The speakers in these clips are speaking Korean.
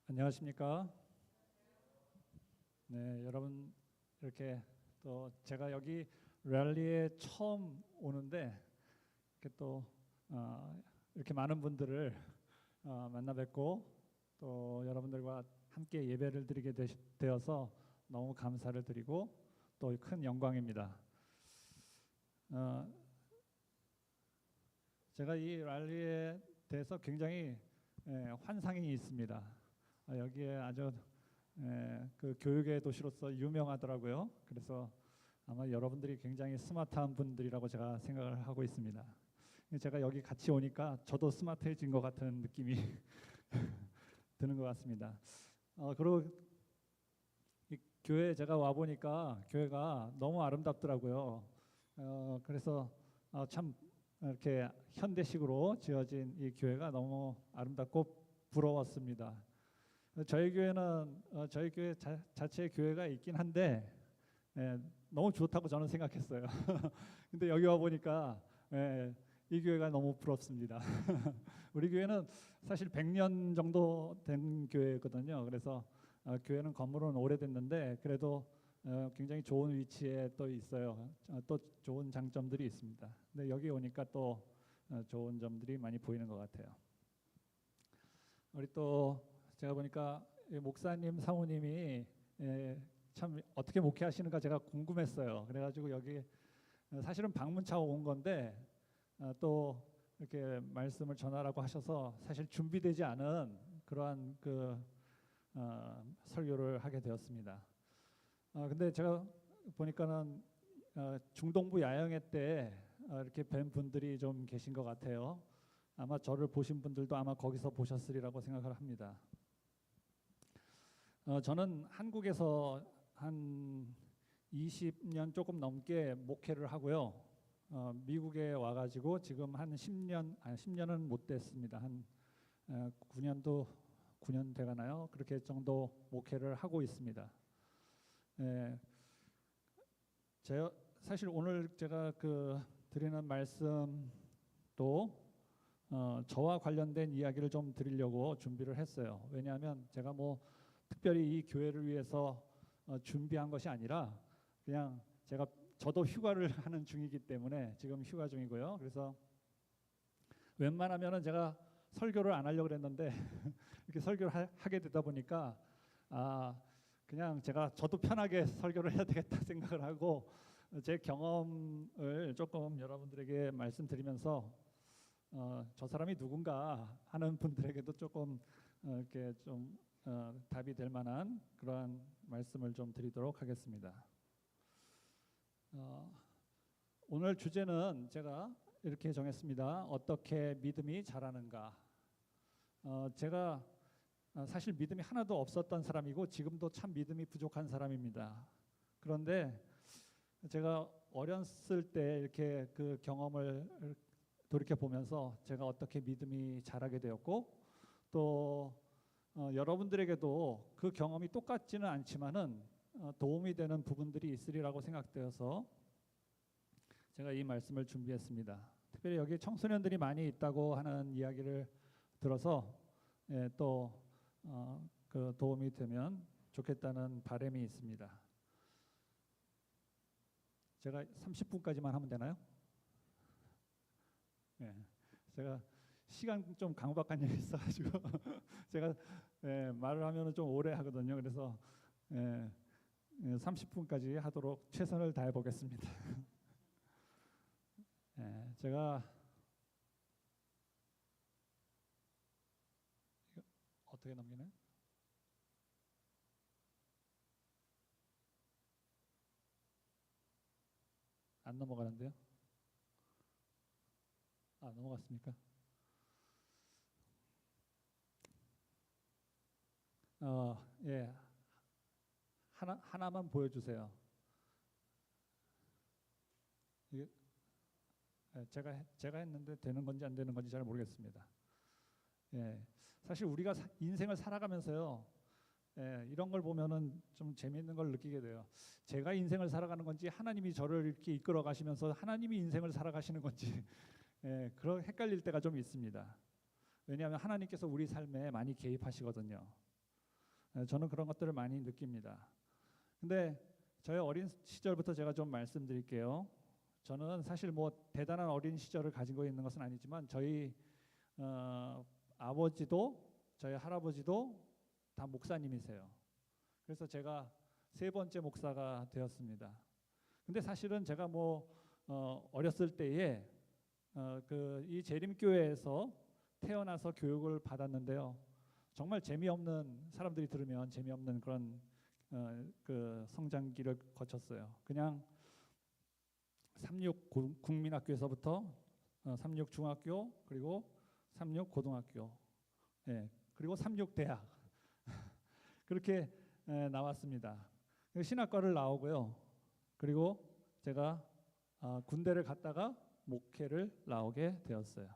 안녕하십니까? 네, 여러분 이렇게 또 제가 여기 랠리에 처음 오는데 이렇게 또 이렇게 많은 분들을 만나 뵙고 또 여러분들과 함께 예배를 드리게 되어서 너무 감사를 드리고 또 큰 영광입니다. 어, 제가 이 랠리에 대해서 굉장히 환상이 있습니다. 여기에 아주 그 교육의 도시로서 유명하더라고요. 그래서 아마 여러분들이 굉장히 스마트한 분들이라고 제가 생각을 하고 있습니다. 제가 여기 같이 오니까 저도 스마트해진 것 같은 느낌이 드는 것 같습니다. 그리고 이 교회 제가 와 보니까 교회가 너무 아름답더라고요. 그래서 참 이렇게 현대식으로 지어진 이 교회가 너무 아름답고 부러웠습니다. 저희 교회는 저희 교회 자체의 교회가 있긴 한데 너무 좋다고 저는 생각했어요. 근데 여기 와 보니까 이 교회가 너무 부럽습니다. 우리 교회는 사실 100년 정도 된 교회거든요. 그래서 교회는 건물은 오래됐는데 그래도 굉장히 좋은 위치에 또 있어요. 또 좋은 장점들이 있습니다. 근데 여기 오니까 또 좋은 점들이 많이 보이는 것 같아요. 우리 또 제가 보니까 목사님, 사모님이 참 어떻게 목회하시는가 제가 궁금했어요. 그래가지고 여기 사실은 방문차 온 건데 또 이렇게 말씀을 전하라고 하셔서 사실 준비되지 않은 그러한 그 설교를 하게 되었습니다. 근데 제가 보니까는 중동부 야영회 때 이렇게 뵌 분들이 좀 계신 것 같아요. 아마 저를 보신 분들도 아마 거기서 보셨으리라고 생각을 합니다. 저는 한국에서 한 20년 조금 넘게 목회를 하고요. 미국에 와가지고 지금 한 10년은 못 됐습니다. 한 9년 돼가나요? 그렇게 정도 목회를 하고 있습니다. 사실 오늘 제가 드리는 말씀도 저와 관련된 이야기를 좀 드리려고 준비를 했어요. 왜냐하면 제가 뭐 특별히 이 교회를 위해서 준비한 것이 아니라 그냥 저도 휴가를 하는 중이기 때문에 지금 휴가 중이고요. 그래서 웬만하면은 제가 설교를 안 하려고 그랬는데 이렇게 설교를 하게 되다 보니까 그냥 저도 편하게 설교를 해야 되겠다 생각을 하고 제 경험을 조금 여러분들에게 말씀드리면서 저 사람이 누군가 하는 분들에게도 조금 이렇게 좀 답이 될 만한 그러한 말씀을 좀 드리도록 하겠습니다. 오늘 주제는 제가 이렇게 정했습니다. 어떻게 믿음이 자라는가. 제가 사실 믿음이 하나도 없었던 사람이고 지금도 참 믿음이 부족한 사람입니다. 그런데 제가 어렸을 때 이렇게 그 경험을 돌이켜 보면서 제가 어떻게 믿음이 자라게 되었고 또 여러분들에게도 그 경험이 똑같지는 않지만은 도움이 되는 부분들이 있으리라고 생각되어서 제가 이 말씀을 준비했습니다. 특별히 여기 청소년들이 많이 있다고 하는 이야기를 들어서 또 그 도움이 되면 좋겠다는 바람이 있습니다. 제가 30분까지만 하면 되나요? 네, 제가 시간 좀 강박한 일이 있어가지고 제가 말을 하면은 좀 오래 하거든요. 그래서 30분까지 하도록 최선을 다해 보겠습니다. 제가 어떻게 넘기나요? 안 넘어가는데요? 넘어갔습니까? 예, 하나만 보여주세요. 이게 제가 했는데 되는 건지 안 되는 건지 잘 모르겠습니다. 사실 우리가 인생을 살아가면서요, 이런 걸 보면은 좀 재미있는 걸 느끼게 돼요. 제가 인생을 살아가는 건지 하나님이 저를 이렇게 이끌어 가시면서 하나님이 인생을 살아가시는 건지 그런 헷갈릴 때가 좀 있습니다. 왜냐하면 하나님께서 우리 삶에 많이 개입하시거든요. 저는 그런 것들을 많이 느낍니다. 근데 저의 어린 시절부터 제가 좀 말씀드릴게요. 저는 사실 뭐 대단한 어린 시절을 가지고 있는 것은 아니지만 저희 아버지도 저희 할아버지도 다 목사님이세요. 그래서 제가 세 번째 목사가 되었습니다. 근데 사실은 제가 뭐 어렸을 때에 그 이 재림교회에서 태어나서 교육을 받았는데요. 정말 재미없는, 사람들이 들으면 재미없는 그런 그 성장기를 거쳤어요. 그냥 삼육 국민학교에서부터 삼육 중학교, 그리고 삼육 고등학교, 예, 그리고 삼육 대학 그렇게 나왔습니다. 신학과를 나오고요. 그리고 제가 군대를 갔다가 목회를 나오게 되었어요.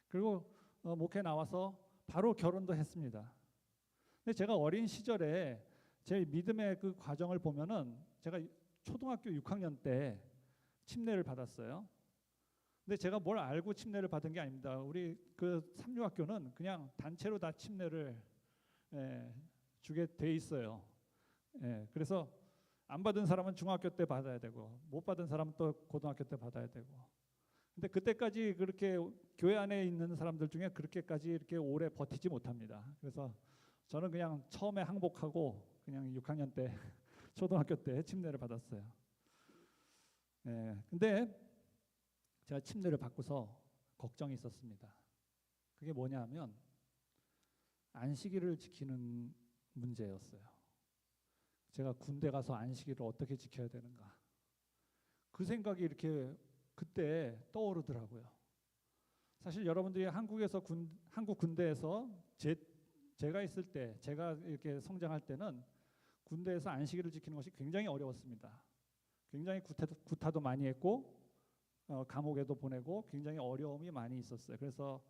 그리고 목회 나와서 바로 결혼도 했습니다. 근데 제가 어린 시절에 제 믿음의 그 과정을 보면은 제가 초등학교 6학년 때 침례를 받았어요. 근데 제가 뭘 알고 침례를 받은 게 아닙니다. 우리 그 삼류학교는 그냥 단체로 다 침례를 주게 돼 있어요. 그래서 안 받은 사람은 중학교 때 받아야 되고 못 받은 사람은 또 고등학교 때 받아야 되고. 근데 그때까지 그렇게 교회 안에 있는 사람들 중에 그렇게까지 이렇게 오래 버티지 못합니다. 그래서 저는 그냥 처음에 항복하고 그냥 6학년 때 초등학교 때 침례를 받았어요. 근데 제가 침례를 받고서 걱정이 있었습니다. 그게 뭐냐면 안식일을 지키는 문제였어요. 제가 군대 가서 안식일을 어떻게 지켜야 되는가. 그 생각이 이렇게 그때 떠오르더라고요. 사실 여러분들이 한국에서 한국 군대에서 제가 있을 때, 제가 이렇게 성장할 때는 군대에서 안식일을 지키는 것이 굉장히 어려웠습니다. 굉장히 구타도 많이 했고 감옥에도 보내고 굉장히 어려움이 많이 있었어요. 그래서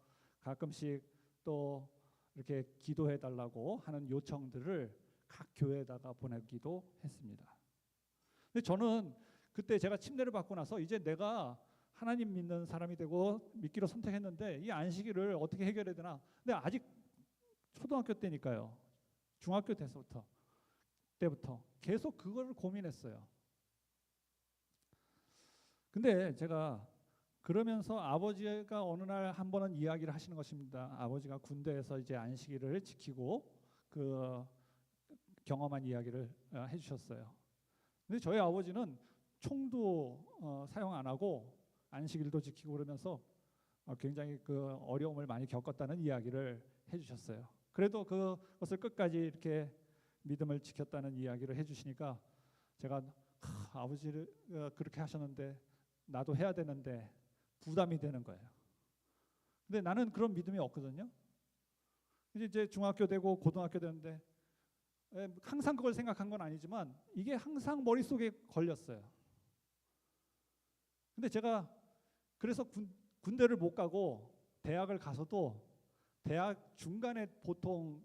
가끔씩 또 이렇게 기도해 달라고 하는 요청들을 각 교회에다가 보내기도 했습니다. 근데 저는 그때 제가 침례를 받고 나서 이제 내가 하나님 믿는 사람이 되고 믿기로 선택했는데 이 안식일을 어떻게 해결해야 되나. 근데 아직 초등학교 때니까요. 중학교 때부터 계속 그걸 고민했어요. 근데 제가 그러면서 아버지가 어느 날 한 번은 이야기를 하시는 것입니다. 아버지가 군대에서 이제 안식일을 지키고 그 경험한 이야기를 해주셨어요. 근데 저희 아버지는 총도 사용 안 하고 안식일도 지키고 그러면서 굉장히 그 어려움을 많이 겪었다는 이야기를 해주셨어요. 그래도 그것을 끝까지 이렇게 믿음을 지켰다는 이야기를 해주시니까 제가 아버지를 그렇게 하셨는데 나도 해야 되는데 부담이 되는 거예요. 근데 나는 그런 믿음이 없거든요. 이제 중학교 되고 고등학교 되는데 항상 그걸 생각한 건 아니지만 이게 항상 머릿속에 걸렸어요. 근데 제가 그래서 군대를 못 가고 대학을 가서도 대학 중간에 보통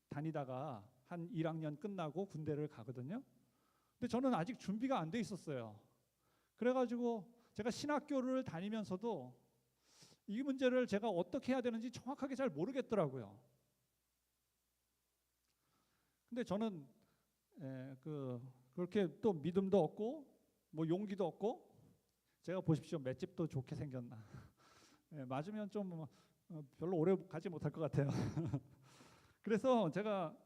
다니다가 한 1학년 끝나고 군대를 가거든요. 근데 저는 아직 준비가 안 돼 있었어요. 그래가지고 제가 신학교를 다니면서도 이 문제를 제가 어떻게 해야 되는지 정확하게 잘 모르겠더라고요. 근데 저는 그렇게 또 믿음도 없고 뭐 용기도 없고 제가 보십시오 맷집도 좋게 생겼나. 맞으면 좀 별로 오래 가지 못할 것 같아요. 그래서 제가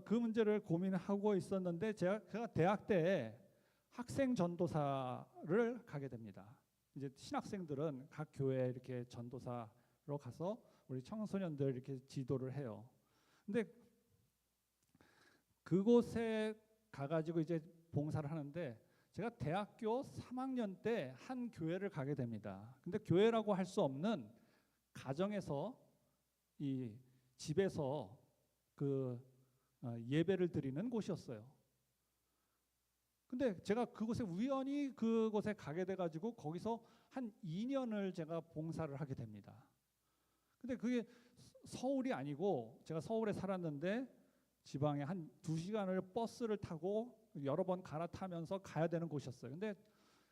그 문제를 고민하고 있었는데 제가 대학 때 학생 전도사를 가게 됩니다. 이제 신학생들은 각 교회에 이렇게 전도사로 가서 우리 청소년들 이렇게 지도를 해요. 근데 그곳에 가가지고 이제 봉사를 하는데 제가 대학교 3학년 때 한 교회를 가게 됩니다. 근데 교회라고 할 수 없는 가정에서 이 집에서 그 예배를 드리는 곳이었어요. 근데 제가 그곳에 우연히 그곳에 가게 돼가지고 거기서 한 2년을 제가 봉사를 하게 됩니다. 근데 그게 서울이 아니고 제가 서울에 살았는데 지방에 한 2시간을 버스를 타고 여러 번 갈아타면서 가야 되는 곳이었어요. 근데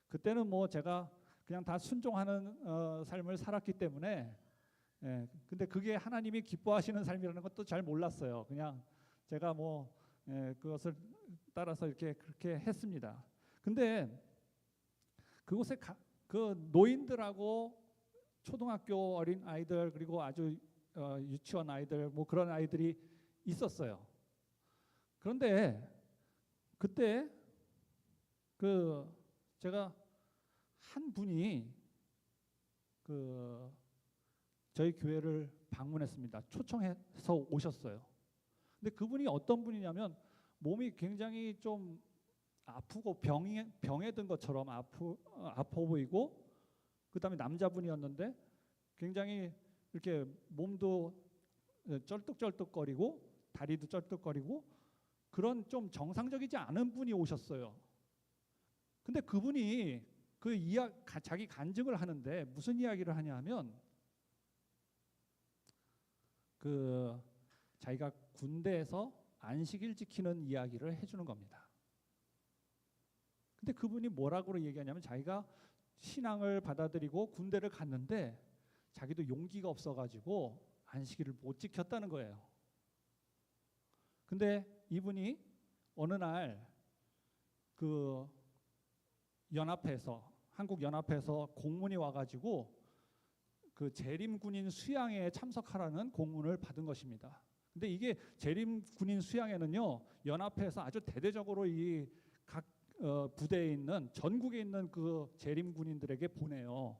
그때는 뭐 제가 그냥 다 순종하는 삶을 살았기 때문에 근데 그게 하나님이 기뻐하시는 삶이라는 것도 잘 몰랐어요. 그냥 제가 그것을 따라서 이렇게 그렇게 했습니다. 근데 그곳에 그 노인들하고 초등학교 어린 아이들 그리고 아주 유치원 아이들 그런 아이들이 있었어요. 그런데 그때 제가 한 분이 저희 교회를 방문했습니다. 초청해서 오셨어요. 근데 그분이 어떤 분이냐면 몸이 굉장히 좀 아프고 병에 든 것처럼 아파 보이고, 그다음에 남자분이었는데 굉장히 이렇게 몸도 쩔뚝쩔뚝거리고 다리도 쩔뚝거리고 그런 좀 정상적이지 않은 분이 오셨어요. 근데 그분이 자기 간증을 하는데 무슨 이야기를 하냐면 자기가 군대에서 안식일 지키는 이야기를 해주는 겁니다. 근데 그분이 뭐라고 얘기하냐면 자기가 신앙을 받아들이고 군대를 갔는데 자기도 용기가 없어가지고 안식일을 못 지켰다는 거예요. 근데 이분이 어느 날 한국 연합회에서 공문이 와가지고 재림군인 수양회에 참석하라는 공문을 받은 것입니다. 근데 이게 재림군인 수양회는요, 연합회에서 아주 대대적으로 이 각 부대에 있는 전국에 있는 그 재림군인들에게 보내요.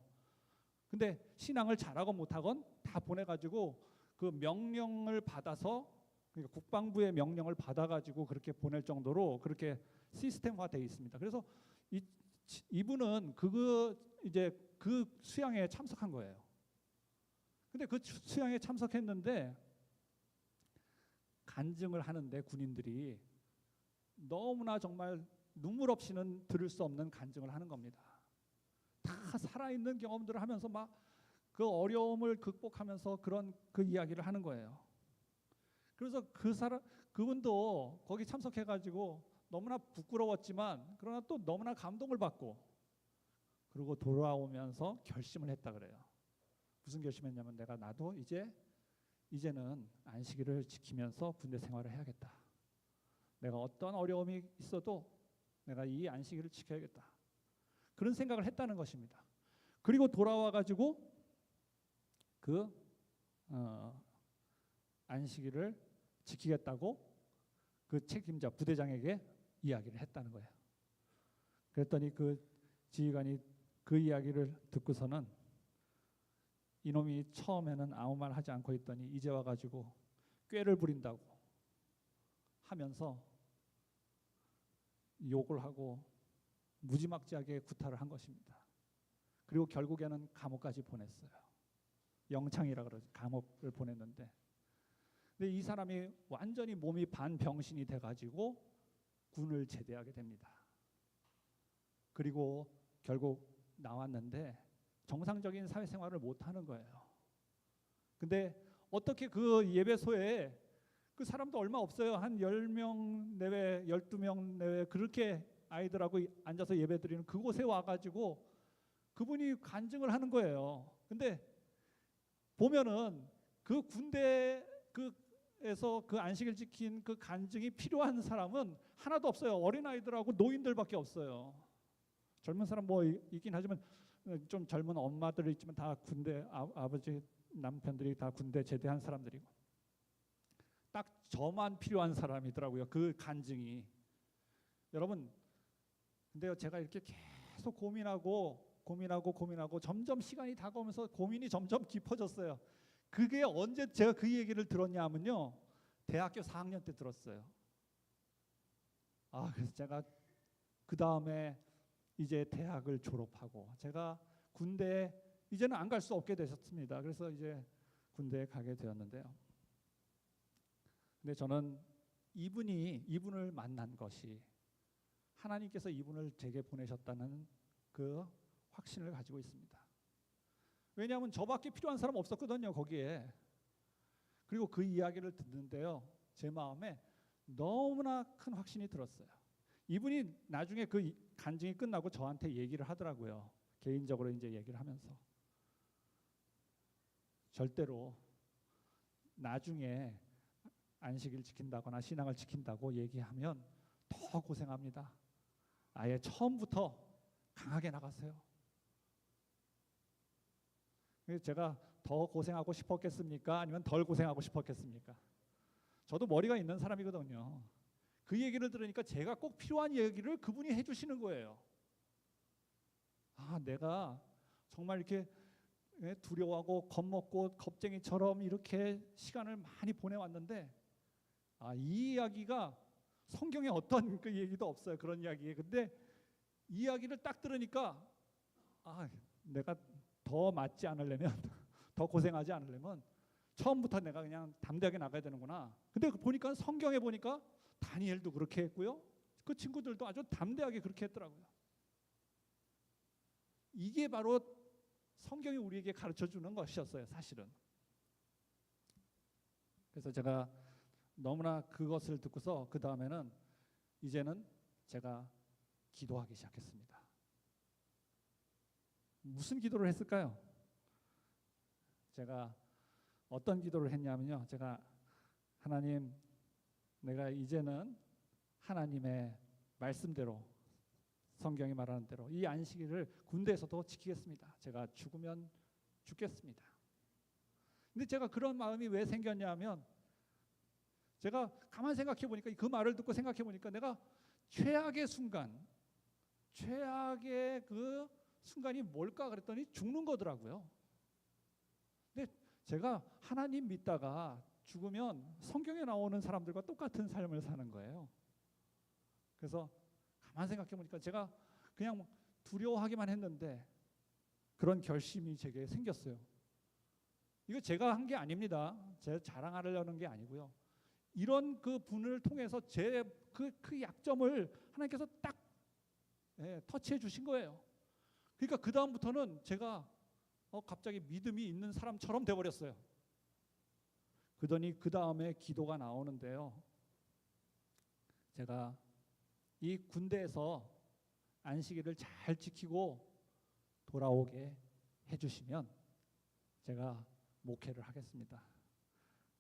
근데 신앙을 잘하건 못하건 다 보내가지고 그 명령을 받아서, 그러니까 국방부의 명령을 받아가지고 그렇게 보낼 정도로 그렇게 시스템화되어 있습니다. 그래서 이분은 이제 그 수양회에 참석한 거예요. 근데 그 수양회에 참석했는데 간증을 하는데 군인들이 너무나 정말 눈물 없이는 들을 수 없는 간증을 하는 겁니다. 다 살아있는 경험들을 하면서 막 그 어려움을 극복하면서 그 이야기를 하는 거예요. 그래서 그분도 거기 참석해가지고 너무나 부끄러웠지만 그러나 또 너무나 감동을 받고, 그리고 돌아오면서 결심을 했다 그래요. 무슨 결심했냐면 나도 이제는 안식일을 지키면서 군대 생활을 해야겠다. 내가 어떤 어려움이 있어도 내가 이 안식일을 지켜야겠다. 그런 생각을 했다는 것입니다. 그리고 돌아와가지고 안식일을 지키겠다고 그 책임자 부대장에게 이야기를 했다는 거예요. 그랬더니 그 지휘관이 그 이야기를 듣고서는 이놈이 처음에는 아무 말 하지 않고 있더니 이제 와가지고 꾀를 부린다고 하면서 욕을 하고 무지막지하게 구타를 한 것입니다. 그리고 결국에는 감옥까지 보냈어요. 영창이라 그러죠. 감옥을 보냈는데, 근데 이 사람이 완전히 몸이 반병신이 돼가지고 군을 제대하게 됩니다. 그리고 결국 나왔는데 정상적인 사회생활을 못하는 거예요. 근데 어떻게 그 예배소에 그 사람도 얼마 없어요. 한 10명 내외, 12명 내외 그렇게 아이들하고 앉아서 예배드리는 그곳에 와가지고 그분이 간증을 하는 거예요. 근데 보면은 그 군대에서 그 안식일 지킨 그 간증이 필요한 사람은 하나도 없어요. 어린아이들하고 노인들밖에 없어요. 젊은 사람 있긴 하지만 좀 젊은 엄마들이 있지만 다 군대 아버지 남편들이 다 군대 제대한 사람들이고, 딱 저만 필요한 사람이더라고요. 그 간증이. 여러분, 근데요, 제가 이렇게 계속 고민하고 점점 시간이 다가오면서 고민이 점점 깊어졌어요. 그게 언제 제가 그 얘기를 들었냐 하면요, 대학교 4학년 때 들었어요. 그래서 제가 그 다음에 이제 대학을 졸업하고 제가 군대에 이제는 안 갈 수 없게 되셨습니다. 그래서 이제 군대에 가게 되었는데요. 근데 저는 이분을 만난 것이 하나님께서 이분을 제게 보내셨다는 그 확신을 가지고 있습니다. 왜냐하면 저밖에 필요한 사람 없었거든요, 거기에. 그리고 그 이야기를 듣는데요, 제 마음에 너무나 큰 확신이 들었어요. 이분이 나중에 그 간증이 끝나고 저한테 얘기를 하더라고요. 개인적으로 이제 얘기를 하면서 절대로 나중에 안식일 지킨다거나 신앙을 지킨다고 얘기하면 더 고생합니다. 아예 처음부터 강하게 나가세요. 제가 더 고생하고 싶었겠습니까? 아니면 덜 고생하고 싶었겠습니까? 저도 머리가 있는 사람이거든요. 그 얘기를 들으니까 제가 꼭 필요한 얘기를 그분이 해주시는 거예요. 아, 내가 정말 이렇게 두려워하고 겁먹고 겁쟁이처럼 이렇게 시간을 많이 보내왔는데, 아, 이 이야기가 성경에 어떤 그 얘기도 없어요. 그런 이야기에. 근데 이 이야기를 딱 들으니까, 아, 내가 더 맞지 않으려면 더 고생하지 않으려면 처음부터 내가 그냥 담대하게 나가야 되는구나. 근데 보니까 성경에 보니까 다니엘도 그렇게 했고요. 그 친구들도 아주 담대하게 그렇게 했더라고요. 이게 바로 성경이 우리에게 가르쳐주는 것이었어요, 사실은. 그래서 제가 너무나 그것을 듣고서 그 다음에는 이제는 제가 기도하기 시작했습니다. 무슨 기도를 했을까요? 제가 어떤 기도를 했냐면요. 제가 하나님, 내가 이제는 하나님의 말씀대로, 성경이 말하는 대로 이 안식일을 군대에서도 지키겠습니다. 제가 죽으면 죽겠습니다. 근데 제가 그런 마음이 왜 생겼냐면, 제가 가만 생각해 보니까, 그 말을 듣고 생각해 보니까 내가 최악의 순간, 최악의 그 순간이 뭘까 그랬더니 죽는 거더라고요. 근데 제가 하나님 믿다가 죽으면 성경에 나오는 사람들과 똑같은 삶을 사는 거예요. 그래서 가만 생각해 보니까 제가 그냥 두려워하기만 했는데 그런 결심이 제게 생겼어요. 이거 제가 한 게 아닙니다. 제가 자랑하려는 게 아니고요. 이런 그 분을 통해서 제 그 약점을 하나님께서 딱 터치해 주신 거예요. 그러니까 그 다음부터는 제가 갑자기 믿음이 있는 사람처럼 돼버렸어요. 그러더니 그 다음에 기도가 나오는데요. 제가 이 군대에서 안식일을 잘 지키고 돌아오게 해주시면 제가 목회를 하겠습니다.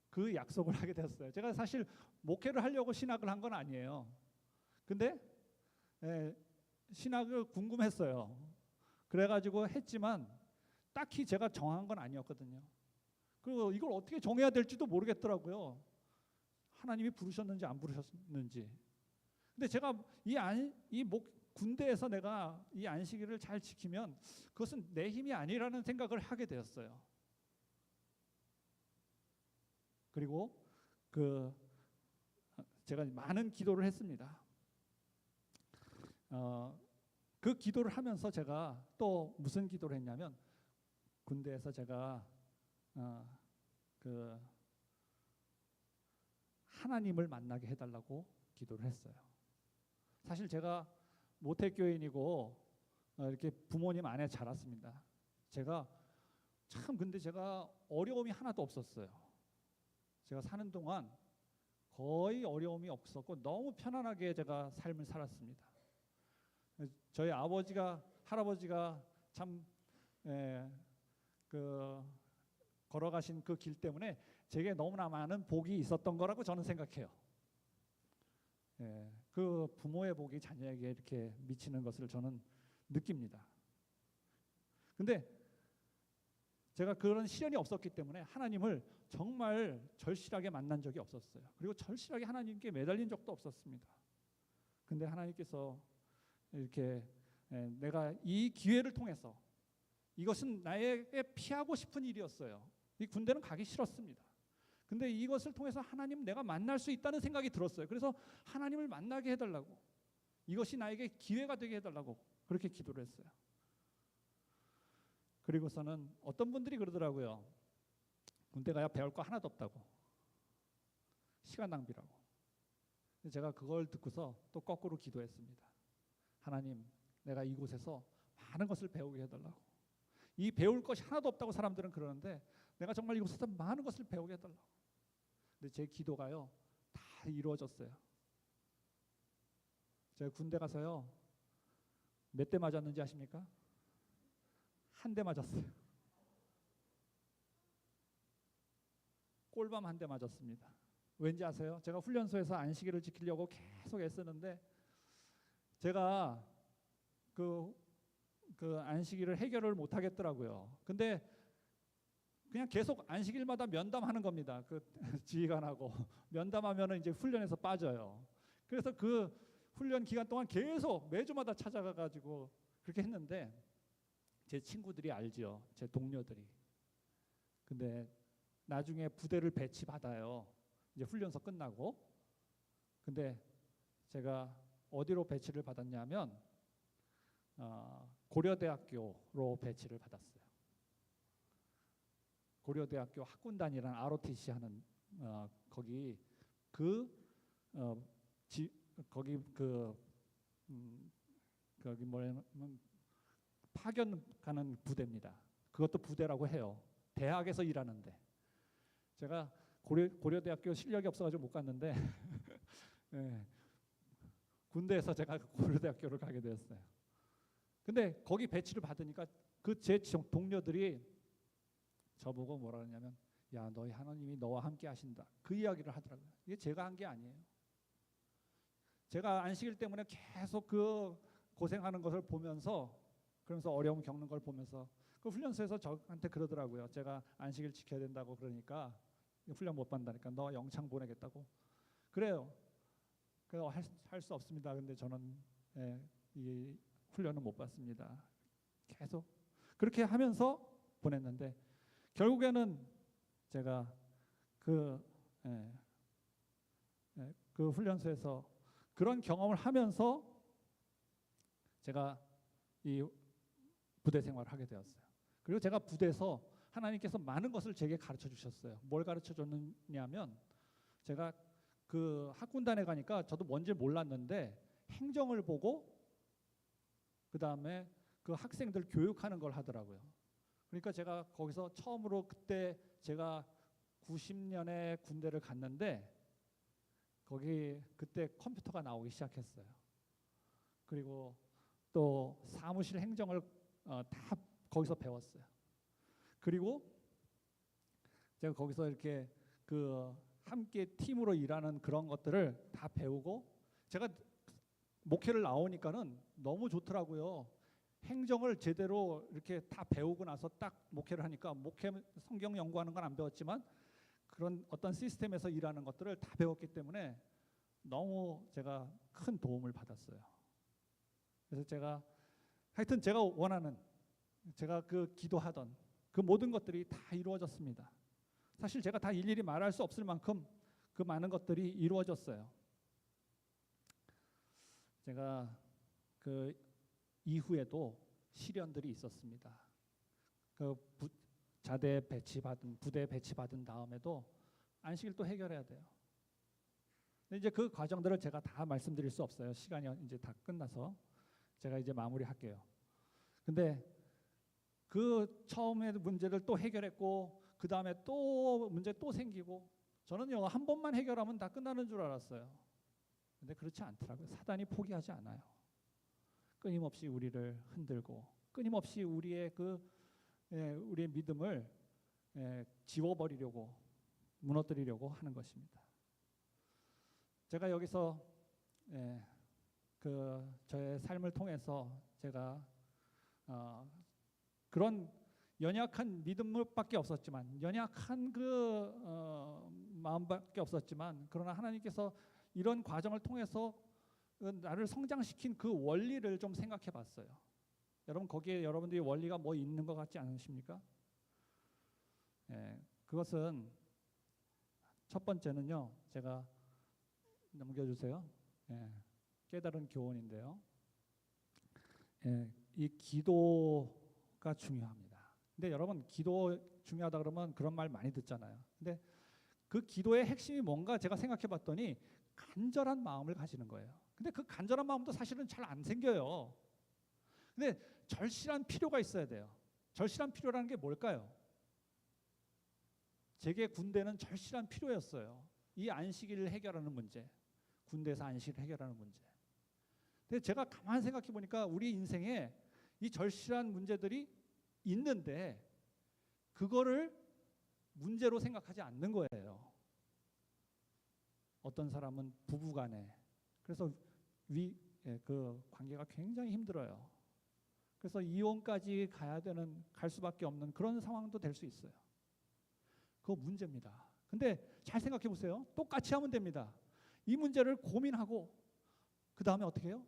그 약속을 하게 됐어요. 제가 사실 목회를 하려고 신학을 한 건 아니에요. 근데 신학을 궁금했어요. 그래가지고 했지만 딱히 제가 정한 건 아니었거든요. 그리고 이걸 어떻게 정해야 될지도 모르겠더라고요. 하나님이 부르셨는지 안 부르셨는지. 근데 제가 군대에서 내가 이 안식일을 잘 지키면 그것은 내 힘이 아니라는 생각을 하게 되었어요. 그리고 제가 많은 기도를 했습니다. 그 기도를 하면서 제가 또 무슨 기도를 했냐면, 군대에서 제가 하나님을 만나게 해달라고 기도를 했어요. 사실 제가 모태교인이고 이렇게 부모님 안에 자랐습니다. 근데 제가 어려움이 하나도 없었어요. 제가 사는 동안 거의 어려움이 없었고 너무 편안하게 제가 삶을 살았습니다. 저희 할아버지가 참 걸어가신 그 길 때문에 제게 너무나 많은 복이 있었던 거라고 저는 생각해요. 그 부모의 복이 자녀에게 이렇게 미치는 것을 저는 느낍니다. 근데 제가 그런 시련이 없었기 때문에 하나님을 정말 절실하게 만난 적이 없었어요. 그리고 절실하게 하나님께 매달린 적도 없었습니다. 근데 하나님께서 이렇게 내가 이 기회를 통해서, 이것은 나에게 피하고 싶은 일이었어요. 이 군대는 가기 싫었습니다. 근데 이것을 통해서 하나님 내가 만날 수 있다는 생각이 들었어요. 그래서 하나님을 만나게 해달라고, 이것이 나에게 기회가 되게 해달라고 그렇게 기도를 했어요. 그리고서는 어떤 분들이 그러더라고요. 군대 가야 배울 거 하나도 없다고, 시간 낭비라고. 제가 그걸 듣고서 또 거꾸로 기도했습니다. 하나님, 내가 이곳에서 많은 것을 배우게 해달라고. 이 배울 것이 하나도 없다고 사람들은 그러는데 내가 정말 이곳에서 많은 것을 배우게 해달라고. 근데 제 기도가요 다 이루어졌어요. 제가 군대 가서요 몇 대 맞았는지 아십니까? 한 대 맞았어요. 꼴밤 한 대 맞았습니다. 왠지 아세요? 제가 훈련소에서 안식일을 지키려고 계속 애쓰는데 제가 그 안식일을 해결을 못 하겠더라고요. 근데 그냥 계속 안식일마다 면담하는 겁니다. 그 지휘관하고 면담하면은 이제 훈련에서 빠져요. 그래서 그 훈련 기간 동안 계속 매주마다 찾아가 가지고 그렇게 했는데 제 친구들이 알죠. 제 동료들이. 근데 나중에 부대를 배치받아요. 이제 훈련소 끝나고. 근데 제가 어디로 배치를 받았냐면 고려대학교로 배치를 받았어요. 고려대학교 학군단이라는 ROTC 하는 거기 거기 뭐냐면 파견 가는 부대입니다. 그것도 부대라고 해요. 대학에서 일하는데 제가 고려대학교 실력이 없어가지고 못 갔는데 네, 군대에서 제가 고려대학교를 가게 되었어요. 근데 거기 배치를 받으니까 그 제 동료들이 저보고 뭐라 그러냐면 야, 너희 하나님이 너와 함께 하신다. 그 이야기를 하더라고요. 이게 제가 한 게 아니에요. 제가 안식일 때문에 계속 그 고생하는 것을 보면서 그러면서 어려움 겪는 걸 보면서 그 훈련소에서 저한테 그러더라고요. 제가 안식일 지켜야 된다고 그러니까 훈련 못 받는다니까 너 영창 보내겠다고. 그래요. 그래서 할 수 없습니다. 근데 저는 이 훈련은 못 받습니다. 계속 그렇게 하면서 보냈는데 결국에는 제가 그 훈련소에서 그런 경험을 하면서 제가 이 부대 생활을 하게 되었어요. 그리고 제가 부대에서 하나님께서 많은 것을 제게 가르쳐 주셨어요. 뭘 가르쳐 줬느냐면 제가 그 학군단에 가니까 저도 뭔지 몰랐는데 행정을 보고 그 다음에 그 학생들 교육하는 걸 하더라고요. 그러니까 제가 거기서 처음으로 그때 제가 90년에 군대를 갔는데 거기 그때 컴퓨터가 나오기 시작했어요. 그리고 또 사무실 행정을 다 거기서 배웠어요. 그리고 제가 거기서 이렇게 그 함께 팀으로 일하는 그런 것들을 다 배우고 제가 목회를 나오니까는 너무 좋더라고요. 행정을 제대로 이렇게 다 배우고 나서 딱 목회를 하니까 목회 성경 연구하는 건 안 배웠지만 그런 어떤 시스템에서 일하는 것들을 다 배웠기 때문에 너무 제가 큰 도움을 받았어요. 그래서 제가 하여튼 제가 원하는 제가 그 기도하던 그 모든 것들이 다 이루어졌습니다. 사실 제가 다 일일이 말할 수 없을 만큼 그 많은 것들이 이루어졌어요. 제가 그 이후에도 시련들이 있었습니다. 그 부대 배치받은 다음에도 안식일 또 해결해야 돼요. 근데 이제 그 과정들을 제가 다 말씀드릴 수 없어요. 시간이 이제 다 끝나서 제가 이제 마무리할게요. 근데 그 처음에 문제를 또 해결했고 그 다음에 또 문제 또 생기고 저는요 한 번만 해결하면 다 끝나는 줄 알았어요. 근데 그렇지 않더라고요. 사단이 포기하지 않아요. 끊임없이 우리를 흔들고 끊임없이 우리의 우리의 믿음을 지워버리려고 무너뜨리려고 하는 것입니다. 제가 여기서 그 저의 삶을 통해서 제가 그런 연약한 믿음밖에 없었지만 연약한 마음밖에 없었지만 그러나 하나님께서 이런 과정을 통해서 나를 성장시킨 그 원리를 좀 생각해 봤어요. 여러분 거기에 여러분들이 원리가 뭐 있는 것 같지 않으십니까? 그것은 첫 번째는요. 제가 넘겨주세요. 깨달은 교훈인데요. 이 기도가 중요합니다. 근데 여러분 기도 중요하다 그러면 그런 말 많이 듣잖아요. 근데 그 기도의 핵심이 뭔가 제가 생각해 봤더니 간절한 마음을 가지는 거예요. 근데 그 간절한 마음도 사실은 잘 안 생겨요. 근데 절실한 필요가 있어야 돼요. 절실한 필요라는 게 뭘까요? 제게 군대는 절실한 필요였어요. 이 안식일을 해결하는 문제, 군대에서 안식일을 해결하는 문제. 근데 제가 가만히 생각해 보니까 우리 인생에 이 절실한 문제들이 있는데 그거를 문제로 생각하지 않는 거예요. 어떤 사람은 부부간에, 그래서 그 관계가 굉장히 힘들어요. 그래서 이혼까지 갈 수밖에 없는 그런 상황도 될 수 있어요. 그거 문제입니다. 근데 잘 생각해 보세요. 똑같이 하면 됩니다. 이 문제를 고민하고 그 다음에 어떻게 해요?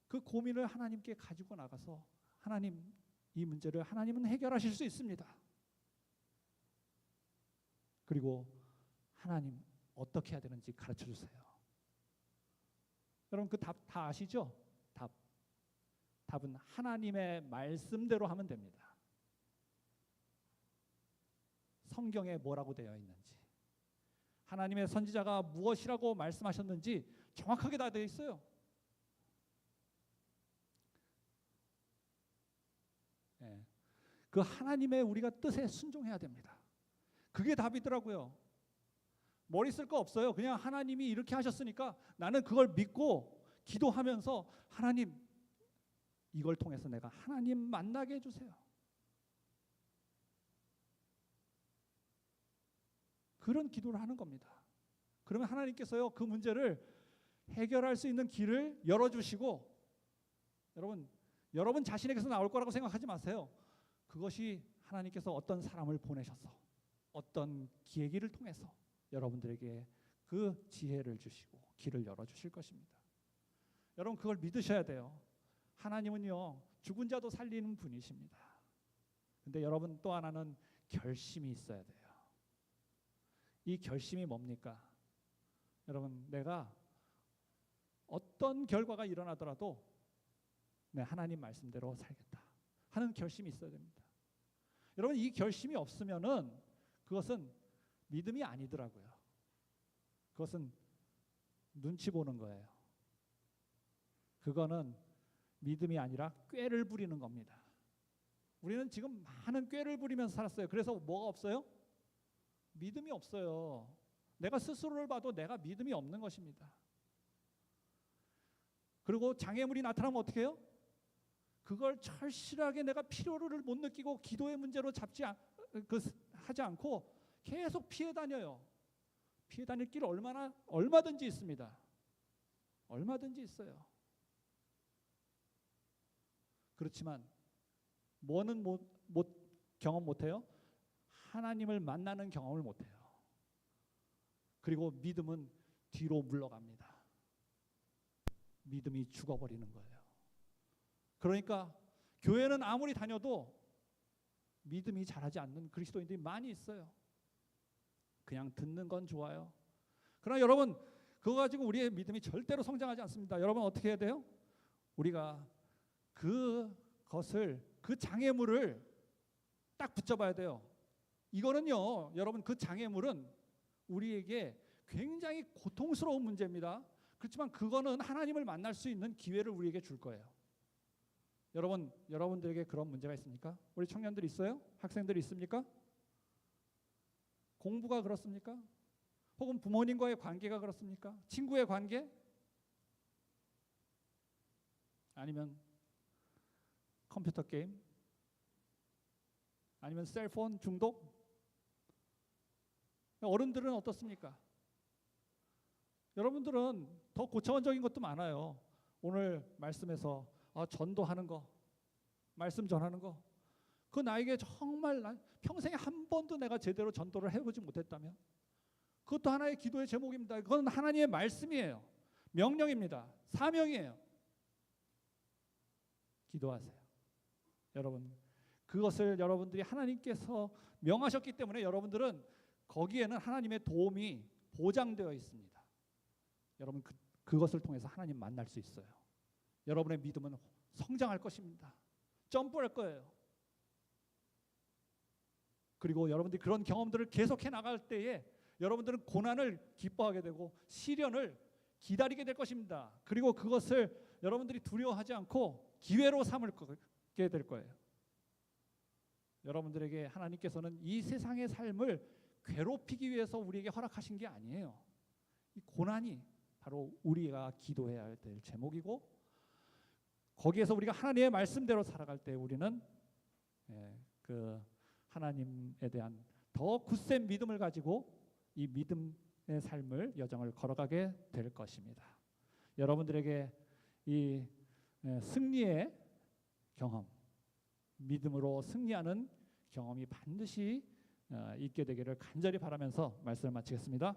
그 고민을 하나님께 가지고 나가서 하나님, 이 문제를 하나님은 해결하실 수 있습니다. 그리고 하나님 어떻게 해야 되는지 가르쳐 주세요. 여러분 그 답 다 아시죠? 답은 하나님의 말씀대로 하면 됩니다. 성경에 뭐라고 되어 있는지, 하나님의 선지자가 무엇이라고 말씀하셨는지 정확하게 다 되어 있어요. 예. 그 하나님의 우리가 뜻에 순종해야 됩니다. 그게 답이더라고요. 머리 쓸 거 없어요. 그냥 하나님이 이렇게 하셨으니까 나는 그걸 믿고 기도하면서 하나님, 이걸 통해서 내가 하나님 만나게 해주세요. 그런 기도를 하는 겁니다. 그러면 하나님께서요, 그 문제를 해결할 수 있는 길을 열어주시고, 여러분 자신에게서 나올 거라고 생각하지 마세요. 그것이 하나님께서 어떤 사람을 보내셔서 어떤 기회기를 통해서 여러분들에게 그 지혜를 주시고 길을 열어주실 것입니다. 여러분 그걸 믿으셔야 돼요. 하나님은요, 죽은 자도 살리는 분이십니다. 근데 여러분 또 하나는 결심이 있어야 돼요. 이 결심이 뭡니까? 여러분, 내가 어떤 결과가 일어나더라도 내 하나님 말씀대로 살겠다 하는 결심이 있어야 됩니다. 여러분 이 결심이 없으면은 그것은 믿음이 아니더라고요. 그것은 눈치 보는 거예요. 그거는 믿음이 아니라 꾀를 부리는 겁니다. 우리는 지금 많은 꾀를 부리면서 살았어요. 그래서 뭐가 없어요? 믿음이 없어요. 내가 스스로를 봐도 내가 믿음이 없는 것입니다. 그리고 장애물이 나타나면 어떻게 해요? 그걸 절실하게 내가 필요를 못 느끼고 기도의 문제로 하지 않고 계속 피해 다녀요. 피해 다닐 길 얼마든지 있습니다. 얼마든지 있어요. 그렇지만 뭐는 경험 못해요? 하나님을 만나는 경험을 못해요. 그리고 믿음은 뒤로 물러갑니다. 믿음이 죽어버리는 거예요. 그러니까 교회는 아무리 다녀도 믿음이 자라지 않는 그리스도인들이 많이 있어요. 그냥 듣는 건 좋아요. 그러나 여러분 그거 가지고 우리의 믿음이 절대로 성장하지 않습니다. 여러분 어떻게 해야 돼요? 우리가 그 장애물을 딱 붙잡아야 돼요. 이거는요, 여러분 그 장애물은 우리에게 굉장히 고통스러운 문제입니다. 그렇지만 그거는 하나님을 만날 수 있는 기회를 우리에게 줄 거예요. 여러분들에게 그런 문제가 있습니까? 우리 청년들 있어요? 학생들 있습니까? 공부가 그렇습니까? 혹은 부모님과의 관계가 그렇습니까? 친구의 관계? 아니면 컴퓨터 게임? 아니면 셀폰 중독? 어른들은 어떻습니까? 여러분들은 더 고차원적인 것도 많아요. 오늘 말씀에서 전도하는 거, 말씀 전하는 거, 그 나에게 정말 평생에 한 번도 내가 제대로 전도를 해보지 못했다면 그것도 하나의 기도의 제목입니다. 그건 하나님의 말씀이에요. 명령입니다. 사명이에요. 기도하세요. 여러분 그것을 여러분들이 하나님께서 명하셨기 때문에 여러분들은 거기에는 하나님의 도움이 보장되어 있습니다. 여러분 그것을 통해서 하나님 만날 수 있어요. 여러분의 믿음은 성장할 것입니다. 점프할 거예요. 그리고 여러분들이 그런 경험들을 계속해 나갈 때에 여러분들은 고난을 기뻐하게 되고 시련을 기다리게 될 것입니다. 그리고 그것을 여러분들이 두려워하지 않고 기회로 삼게 될 거예요. 여러분들에게 하나님께서는 이 세상의 삶을 괴롭히기 위해서 우리에게 허락하신 게 아니에요. 이 고난이 바로 우리가 기도해야 될 제목이고, 거기에서 우리가 하나님의 말씀대로 살아갈 때 우리는 그 하나님에 대한 더 굳센 믿음을 가지고 이 믿음 삶을 여정을 걸어가게 될 것입니다. 여러분들에게 이 승리의 경험, 믿음으로 승리하는 경험이 반드시 있게 되기를 간절히 바라면서 말씀을 마치겠습니다.